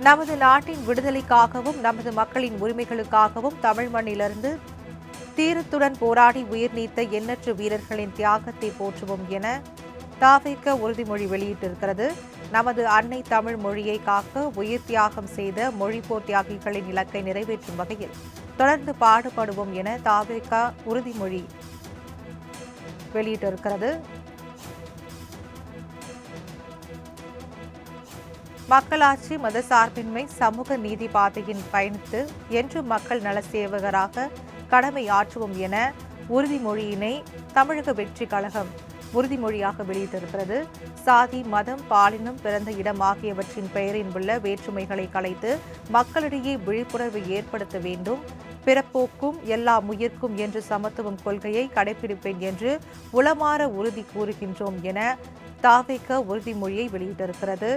நமது நாட்டின் விடுதலைக்காகவும் நமது மக்களின் உரிமைகளுக்காகவும் தமிழ் மண்ணிலிருந்து தீரத்துடன் போராடி உயிர் நீத்த எண்ணற்ற வீரர்களின் தியாகத்தை போற்றுவோம் என தவிக உறுதிமொழி வெளியிட்டிருக்கிறது. நமது அன்னை தமிழ் மொழியை காக்க உயிர் தியாகம் செய்த மொழிப்போர் தியாகிகளின் இலக்கை நிறைவேற்றும் வகையில் தொடர்ந்து பாடுபடுவோம் என தவிக உறுதிமொழி வெளியிட்டிருக்கிறது. மக்களாட்சி, மதசார்பின்மை, சமூக நீதி பாதையின் பயணித்து என்றும் மக்கள் நல சேவகராக கடமை ஆற்றுவோம் என உறுதிமொழியினை தமிழக வெற்றி கழகம் உறுதிமொழியாக வெளியிட்டிருக்கிறது. சாதி, மதம், பாலினம், பிறந்த இடம் ஆகியவற்றின் பெயரில் உள்ள வேற்றுமைகளை களைத்து மக்களிடையே விழிப்புணர்வை ஏற்படுத்த வேண்டும். பிறப்போக்கும் எல்லா உயிர்க்கும் என்ற சமத்துவம் கொள்கையை கடைபிடிப்பேன் என்று உளமாற உறுதி கூறுகின்றோம் என தவிக உறுதிமொழியை வெளியிட்டிருக்கிறது.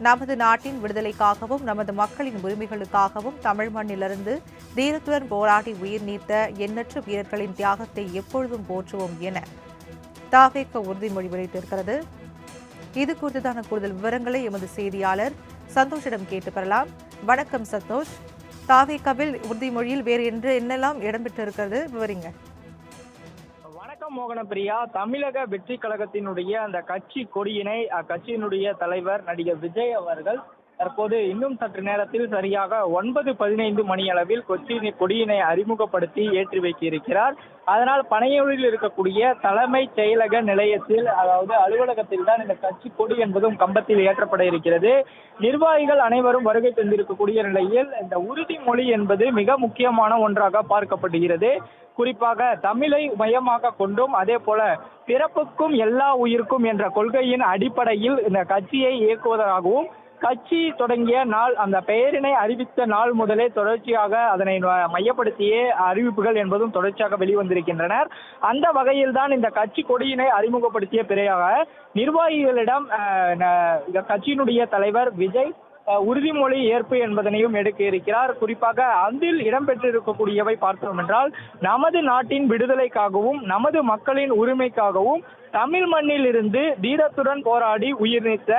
நமது நாட்டின் விடுதலைக்காகவும் நமது மக்களின் உரிமைகளுக்காகவும் தமிழ் மண்ணிலிருந்து தீரத்துடன் போராடி உயிர் நீத்த எண்ணற்ற வீரர்களின் தியாகத்தை எப்பொழுதும் போற்றுவோம் என தவிக உறுதிமொழி வெளியிட்டிருக்கிறது. இது குறித்தான கூடுதல் விவரங்களை எமது செய்தியாளர் சந்தோஷிடம் கேட்டு பெறலாம். வணக்கம் சந்தோஷ், தவிகவில் உறுதிமொழியில் வேறு என்னெல்லாம் இடம்பெற்றிருக்கிறது விவரிங்க. வணக்கம் மோகனப்பிரியா. தமிழக வெற்றி கழகத்தினுடைய அந்த கட்சி கொடியினை அக்கட்சியினுடைய தலைவர் நடிகர் விஜய் அவர்கள் தற்போது இன்னும் சற்று நேரத்தில் சரியாக 9:15 மணி அளவில் கொடியினை அறிமுகப்படுத்தி ஏற்றி வைக்க இருக்கிறார். அதனால் பனையூரில் இருக்கக்கூடிய தலைமை செயலக நிலையத்தில், அதாவது அலுவலகத்தில் தான் இந்த கட்சி கொடி என்பதும் கம்பத்தில் ஏற்றப்பட இருக்கிறது. நிர்வாகிகள் அனைவரும் வருகை தந்திருக்கக்கூடிய நிலையில் இந்த உறுதிமொழி என்பது மிக முக்கியமான ஒன்றாக பார்க்கப்படுகிறது. குறிப்பாக தமிழை மையமாக கொண்டும் அதே போல பிறப்புக்கும் எல்லா உயிருக்கும் என்ற கொள்கையின் அடிப்படையில் இந்த கட்சியை இயக்குவதாகவும், கட்சி தொடங்கிய நாள், அந்த பெயரினை அறிவித்த நாள் முதலே தொடர்ச்சியாக அதனை மையப்படுத்திய அறிவிப்புகள் என்பதும் தொடர்ச்சியாக வெளிவந்திருக்கின்றனர். அந்த வகையில் தான் இந்த கட்சி கொடியினை அறிமுகப்படுத்திய பிறகாக நிர்வாகிகளிடம் கட்சியினுடைய தலைவர் விஜய் உறுதிமொழி ஏற்பு என்பதனையும் எடுக்க இருக்கிறார். குறிப்பாக அதில் இடம்பெற்றிருக்கக்கூடியவை பார்த்தோம் என்றால், நமது நாட்டின் விடுதலைக்காகவும் நமது மக்களின் உரிமைக்காகவும் தமிழ் மண்ணில் இருந்து தீரத்துடன் போராடி உயிர் நீத்த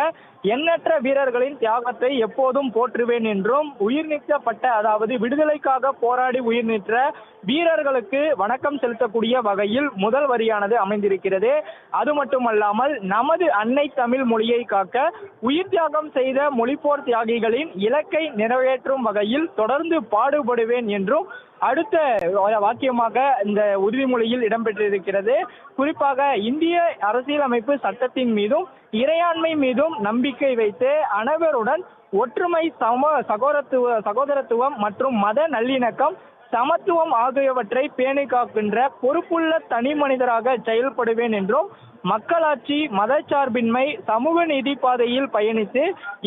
எண்ணற்ற வீரர்களின் தியாகத்தை எப்போதும் போற்றுவேன் என்றும், உயிர் நீக்கப்பட்ட, அதாவது விடுதலைக்காக போராடி உயிர் நீத்த வீரர்களுக்கு வணக்கம் செலுத்தக்கூடிய வகையில் முதல் வரியானது அமைந்திருக்கிறது. அது மட்டுமல்லாமல், நமது அன்னை தமிழ் மொழியை காக்க உயிர் தியாகம் செய்த மொழிப்போர் தியாகிகளின் இலக்கை நிறைவேற்றும் வகையில் தொடர்ந்து பாடுபடுவேன் என்றும் அடுத்த வாக்கியமாக இந்த உறுதிமொழியில் இடம்பெற்றிருக்கிறது. குறிப்பாக இந்திய அரசியலமைப்பு சட்டத்தின் மீதும் இறையாண்மை மீதும் நம்பிக்கை வைத்து அனைவருடன் ஒற்றுமை, சகோதரத்துவம் மற்றும் மத நல்லிணக்கம், சமத்துவம் ஆகியவற்றை பேணி காக்கின்ற பொறுப்புள்ள தனி மனிதராக செயல்படுவேன் என்றும், மக்களாட்சி, மதச்சார்பின்மை, சமூக நீதி பாதையில் பயணித்து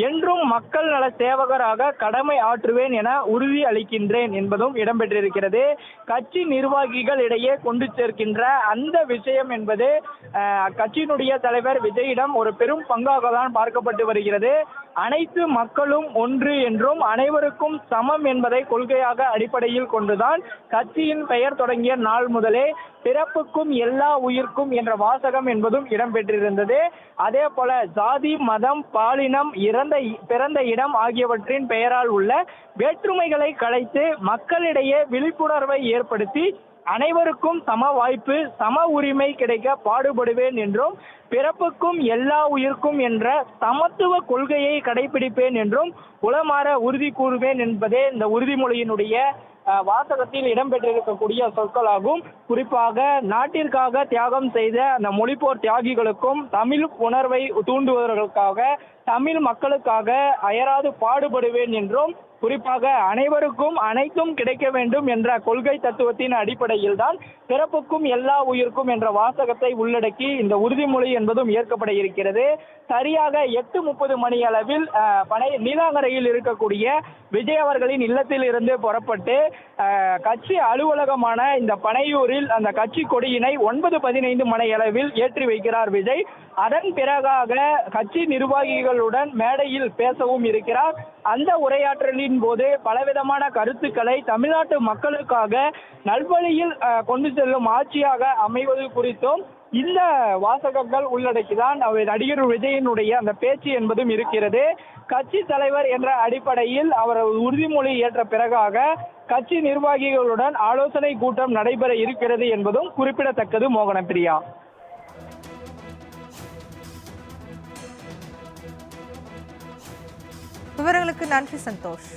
என்றும் மக்கள் நல சேவகராக கடமை ஆற்றுவேன் என உறுதி அளிக்கின்றேன் என்பதும் இடம்பெற்றிருக்கிறது. கட்சி நிர்வாகிகள் இடையே கொண்டு சேர்க்கின்ற அந்த விஷயம் என்பது கட்சியினுடைய தலைவர் விஜயிடம் ஒரு பெரும் பங்காக தான் பார்க்கப்பட்டு வருகிறது. அனைத்து மக்களும் ஒன்று என்றும் அனைவருக்கும் சமம் என்பதை கொள்கையாக அடிப்படையில் கொண்டுதான் கட்சியின் பெயர் தொடங்கிய நாள் முதலே பிறப்புக்கும் எல்லா உயிர்க்கும் என்ற வாசகம் என்பதும் இடம்பெற்றிருந்தது. அதே போல சாதி, மதம், பாலினம், பிறந்த இடம் ஆகியவற்றின் பெயரால் உள்ள வேற்றுமைகளை களைத்து மக்களிடையே விழிப்புணர்வை ஏற்படுத்தி அனைவருக்கும் சம வாய்ப்பு, சம உரிமை கிடைக்க பாடுபடுவேன் என்றும், பிறப்புக்கும் எல்லா உயிர்க்கும் என்ற சமத்துவ கொள்கையை கடைபிடிப்பேன் என்றும் உளமாற உறுதி கூறுவேன் என்பதே இந்த உறுதிமொழியினுடைய வாசகத்தில் இடம்பெற்றிருக்கக்கூடிய சொற்களாகும். குறிப்பாக நாட்டிற்காக தியாகம் செய்த அந்த மொழிப்போர் தியாகிகளுக்கும், தமிழ் உணர்வை தூண்டுவதற்காக, தமிழ் மக்களுக்காக அயராது பாடுபடுவேன் என்றும், குறிப்பாக அனைவருக்கும் அனைத்தும் கிடைக்க வேண்டும் என்ற கொள்கை தத்துவத்தின் அடிப்படையில் தான் பிறப்புக்கும் எல்லா உயிருக்கும் என்ற வாசகத்தை உள்ளடக்கி இந்த உறுதிமொழி என்பதும் ஏற்கப்பட இருக்கிறது. சரியாக 8:30 மணி அளவில் நீலாங்கரையில் இருக்கக்கூடிய விஜய் அவர்களின் இல்லத்தில் இருந்து புறப்பட்டு கட்சி அலுவலகமான இந்த பனையூரில் அந்த கட்சி கொடியினை 9:15 மணி அளவில் ஏற்றி வைக்கிறார் விஜய். அதன் பிறகாக கட்சி நிர்வாகிகளுடன் மேடையில் பேசவும் இருக்கிறார். அந்த உரையாற்றலின் போது பலவிதமான கருத்துக்களை தமிழ்நாட்டு மக்களுக்காக நல்வழியில் கொண்டு செல்லும் ஆட்சியாக அமைவது குறித்தும், இந்த வாசகங்கள் உள்ளடக்கிதான் நடிகர் விஜயனுடைய அந்த பேச்சு என்பதும் இருக்கிறது. கட்சி தலைவர் என்ற அடிப்படையில் அவர் உறுதிமொழி ஏற்ற பிறகாக கட்சி நிர்வாகிகளுடன் ஆலோசனை கூட்டம் நடைபெற இருக்கிறது என்பதும் குறிப்பிடத்தக்கது. மோகனப்பிரியா, விவரங்களுக்கு நன்றி சந்தோஷ்.